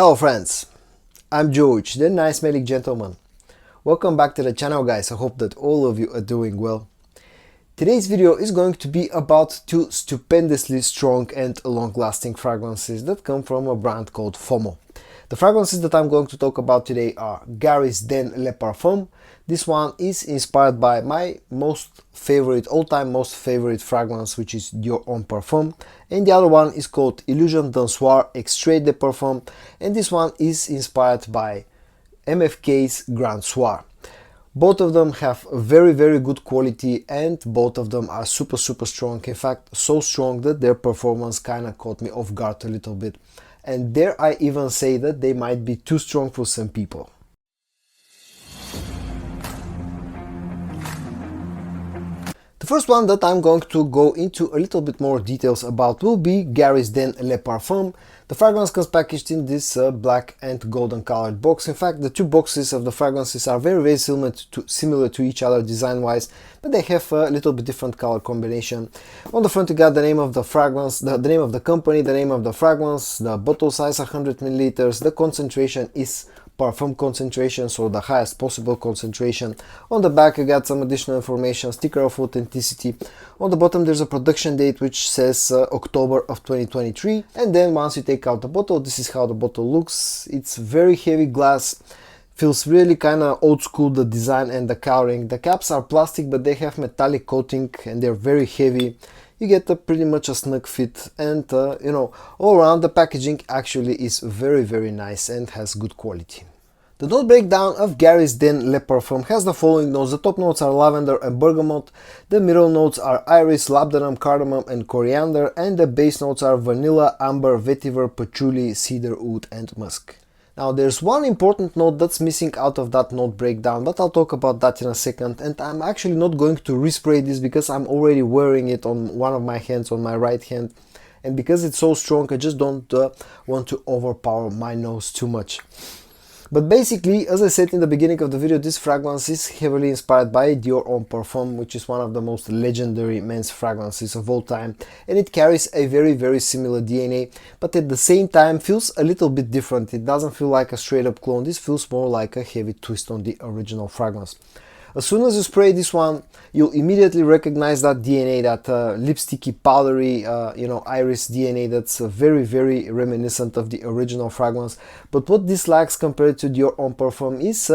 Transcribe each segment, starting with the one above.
Hello friends, I'm George, the nice smelling gentleman. Welcome back to the channel guys, I hope that all of you are doing well. Today's video is going to be about two stupendously strong and long-lasting fragrances that come from a brand called FOMO. The fragrances that I'm going to talk about today are Gary's Den Le Parfum. This one is inspired by my all-time most favorite fragrance, which is Dior Homme Parfum, and the other one is called Illusion d'un Soir Extrait de Parfum, and this one is inspired by MFK's Grand Soir. Both of them have very good quality and both of them are super strong, in fact so strong that their performance kinda caught me off guard a little bit, and dare I even say that they might be too strong for some people. The first one that I'm going to go into a little bit more details about will be Gary's Den Le Parfum. The fragrance comes packaged in this black and golden colored box. In fact, the two boxes of the fragrances are very similar to each other design wise, but they have a little bit different color combination. On the front you got the name of the fragrance, the name of the company, the name of the fragrance, the bottle size 100 milliliters, the concentration is parfum concentration, so the highest possible concentration. On the back you got some additional information, sticker of authenticity. On the bottom there's a production date which says October of 2023, and then once you take out the bottle, this is how the bottle looks. It's very heavy glass, feels really kind of old school, the design and the coloring. The caps are plastic but they have metallic coating and they're very heavy. You get pretty much a snug fit, and you know, all around the packaging actually is very nice and has good quality. The note breakdown of Gary's Den Le Parfum has the following notes. The top notes are lavender and bergamot, the middle notes are iris, labdanum, cardamom and coriander, and the base notes are vanilla, amber, vetiver, patchouli, cedar wood and musk. Now there's one important note that's missing out of that note breakdown, but I'll talk about that in a second, and I'm actually not going to respray this because I'm already wearing it on one of my hands, on my right hand, and because it's so strong I just don't want to overpower my nose too much. But basically, as I said in the beginning of the video, this fragrance is heavily inspired by Dior Homme Parfum, which is one of the most legendary men's fragrances of all time, and it carries a very similar DNA, but at the same time feels a little bit different. It doesn't feel like a straight up clone, this feels more like a heavy twist on the original fragrance. As soon as you spray this one, you'll immediately recognize that DNA, that lipsticky, powdery, you know, iris DNA that's very reminiscent of the original fragrance. But what this lacks compared to Dior Homme Parfum is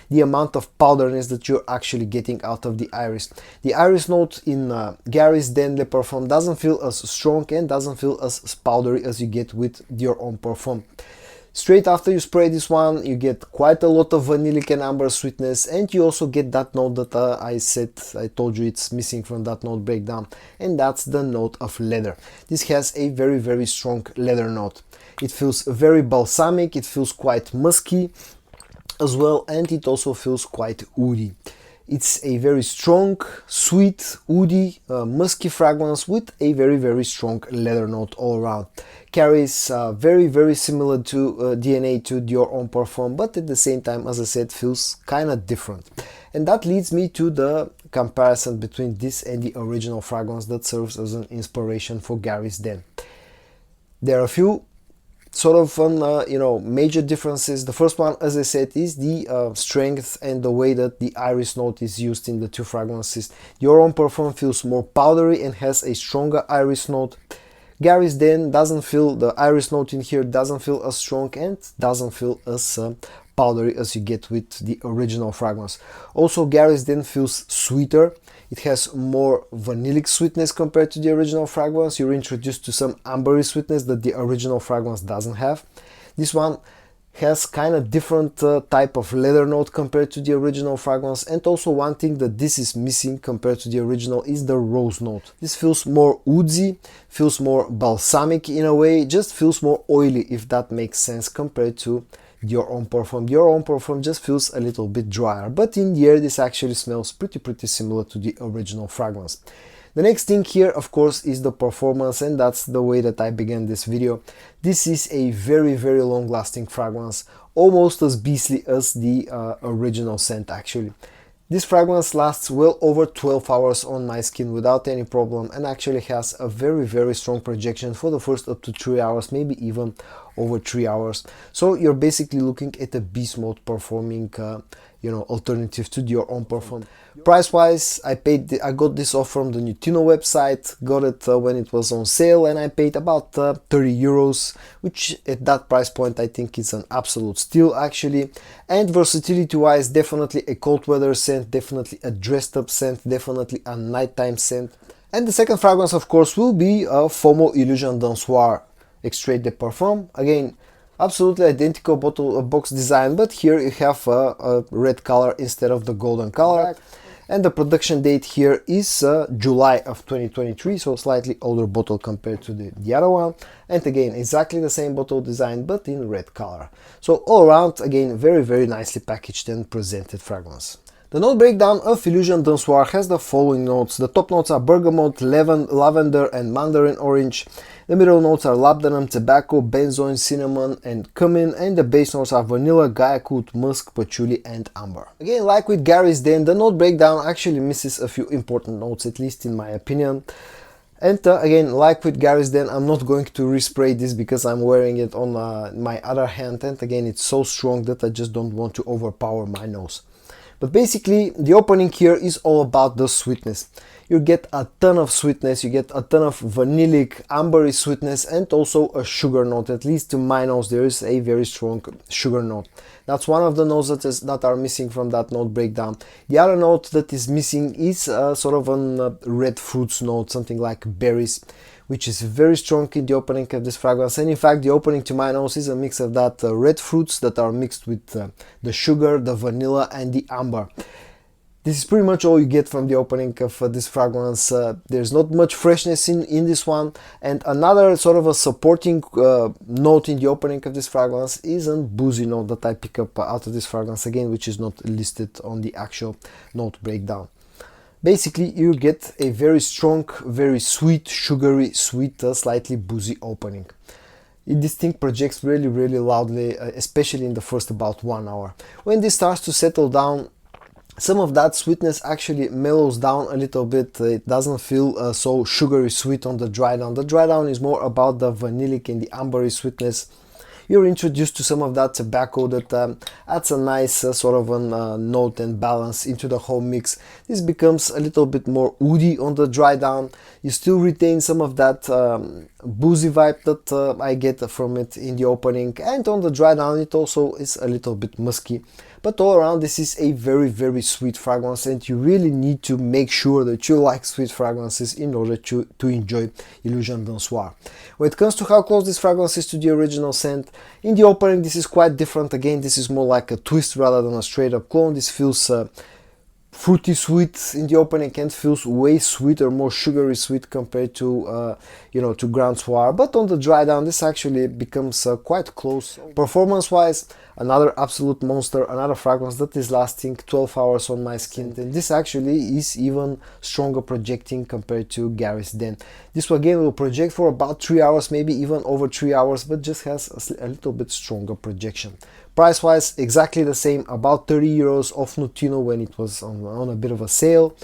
the amount of powderiness that you're actually getting out of the iris. The iris note in Gary's Den Le Parfum doesn't feel as strong and doesn't feel as powdery as you get with Dior Homme Parfum. Straight after you spray this one, you get quite a lot of vanillic and amber sweetness, and you also get that note that I told you it's missing from that note breakdown, and that's the note of leather. This has a very strong leather note. It feels very balsamic, it feels quite musky as well, and it also feels quite woody. It's a very strong, sweet, woody, musky fragrance with a very strong leather note all around. Carries very similar to DNA to Dior Homme Parfum, but at the same time, as I said, feels kind of different. And that leads me to the comparison between this and the original fragrance that serves as an inspiration for Gary's Den. There are a few sort of you know, major differences. The first one, as I said, is the strength and the way that the iris note is used in the two fragrances. Dior Homme Parfum feels more powdery and has a stronger iris note. Gary's Den doesn't feel, the iris note in here doesn't feel as strong and doesn't feel as powdery as you get with the original fragrance. Also, Gary's Den feels sweeter. It has more vanillic sweetness compared to the original fragrance. You're introduced to some ambery sweetness that the original fragrance doesn't have. This one has kind of different type of leather note compared to the original fragrance, and also one thing that this is missing compared to the original is the rose note. This feels more woodsy, feels more balsamic in a way, just feels more oily, if that makes sense, compared to Dior Homme Parfum. Dior Homme Parfum just feels a little bit drier, but in the air this actually smells pretty similar to the original fragrance. The next thing here, of course, is the performance, and that's the way that I began this video. This is a very long lasting fragrance, almost as beastly as the original scent actually. This fragrance lasts well over 12 hours on my skin without any problem, and actually has a very strong projection for the first up to 3 hours, maybe even over 3 hours. So you're basically looking at a beast mode performing alternative to Dior Homme Parfum. Price wise, I got this off from the Notino website, got it when it was on sale, and I paid about 30 euros, which at that price point I think is an absolute steal actually. And versatility wise, definitely a cold weather scent, definitely a dressed up scent, definitely a nighttime scent. And the second fragrance of course will be FOMO Illusion d'un Soir Extrait de Parfum. Again, absolutely identical box design, but here you have a red color instead of the golden color. And the production date here is July of 2023, so slightly older bottle compared to the other one. And again, exactly the same bottle design, but in red color. So all around, again, very nicely packaged and presented fragrance. The note breakdown of Illusion d'un Soir has the following notes. The top notes are bergamot, lavender and mandarin orange. The middle notes are labdanum, tobacco, benzoin, cinnamon and cumin, and the base notes are vanilla, guaiacol, musk, patchouli and amber. Again, like with Gary's Den, the note breakdown actually misses a few important notes, at least in my opinion. And again, like with Gary's Den, I'm not going to respray this because I'm wearing it on my other hand, and again it's so strong that I just don't want to overpower my nose. But basically, the opening here is all about the sweetness. You get a ton of sweetness, you get a ton of vanillic, ambery sweetness, and also a sugar note. At least to my nose, there is a very strong sugar note. That's one of the notes that are missing from that note breakdown. The other note that is missing is sort of a red fruits note, something like berries, which is very strong in the opening of this fragrance. And in fact, the opening to my nose is a mix of that red fruits that are mixed with the sugar, the vanilla and the amber. This is pretty much all you get from the opening of this fragrance. There's not much freshness in this one. And another sort of a supporting note in the opening of this fragrance is a boozy note that I pick up out of this fragrance again, which is not listed on the actual note breakdown. Basically, you get a very strong, very sweet, sugary, sweet, slightly boozy opening. This thing projects really loudly, especially in the first about 1 hour. When this starts to settle down, some of that sweetness actually mellows down a little bit. It doesn't feel so sugary sweet on the dry down. The dry down is more about the vanillic and the ambery sweetness. You're introduced to some of that tobacco that adds a nice sort of a note and balance into the whole mix. This becomes a little bit more woody on the dry down. You still retain some of that boozy vibe that I get from it in the opening, and on the dry down it also is a little bit musky. But all around, this is a very sweet fragrance, and you really need to make sure that you like sweet fragrances in order to enjoy Illusion d'un Soir. When it comes to how close this fragrance is to the original scent, in the opening this is quite different. Again, this is more like a twist rather than a straight up clone. This feels fruity sweet in the opening and feels way sweeter, more sugary sweet compared to to Grand Soir. But on the dry down, this actually becomes quite close. Performance wise, another absolute monster, another fragrance that is lasting 12 hours on my skin, and this actually is even stronger projecting compared to Gary's Den. This again will project for about 3 hours, maybe even over 3 hours, but just has a little bit stronger projection. Price wise, exactly the same, about 30 euros off Notino when it was on a bit of a sale.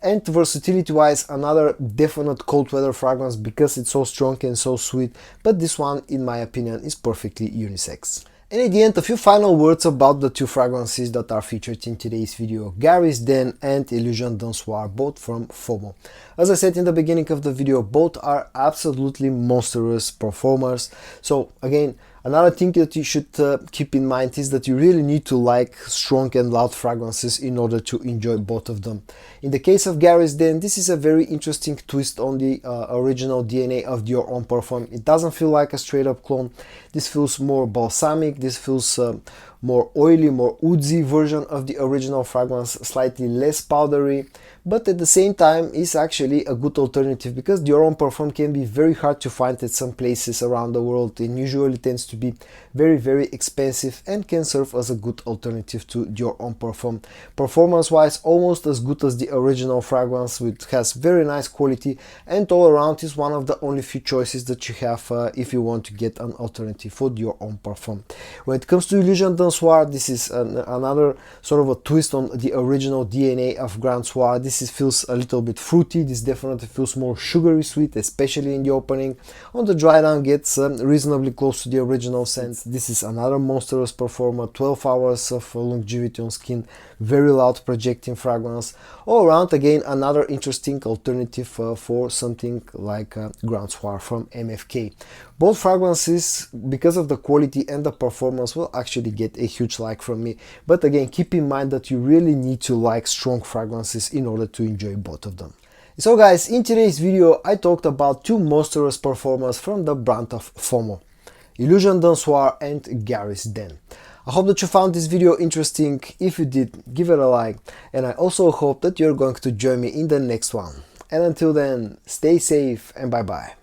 And versatility wise, another definite cold weather fragrance because it's so strong and so sweet, but this one in my opinion is perfectly unisex. And at the end, a few final words about the two fragrances that are featured in today's video, Gary's Den and Illusion d'un Soir, both from FOMO. As I said in the beginning of the video, both are absolutely monstrous performers. So again, another thing that you should keep in mind is that you really need to like strong and loud fragrances in order to enjoy both of them. In the case of Gary's Den, this is a very interesting twist on the original DNA of Dior Homme Parfum. It doesn't feel like a straight up clone. This feels more balsamic, this feels more oily, more woodsy version of the original fragrance, slightly less powdery, but at the same time is actually a good alternative because Dior Homme Parfum can be very hard to find at some places around the world and usually tends to be very expensive and can serve as a good alternative to Dior Homme Parfum. Performance wise, almost as good as the original fragrance, which has very nice quality, and all around is one of the only few choices that you have if you want to get an alternative for Dior Homme Parfum. When it comes to Illusion d'un Soir, this is another sort of a twist on the original DNA of Grand Soir. This feels a little bit fruity. This definitely feels more sugary sweet, especially in the opening. On the dry down, gets reasonably close to the original scent. This is another monstrous performer, 12 hours of longevity on skin, very loud projecting fragrance. All around, again, another interesting alternative for something like Grand Soir from MFK. Both fragrances, because of the quality and the performance, will actually get a huge like from me. But again, keep in mind that you really need to like strong fragrances in order to enjoy both of them. So guys, in today's video I talked about two monstrous performers from the brand of FOMO, Illusion Den Soir and Gary's Den. I hope that you found this video interesting. If you did, give it a like, and I also hope that you're going to join me in the next one. And until then, stay safe and bye bye.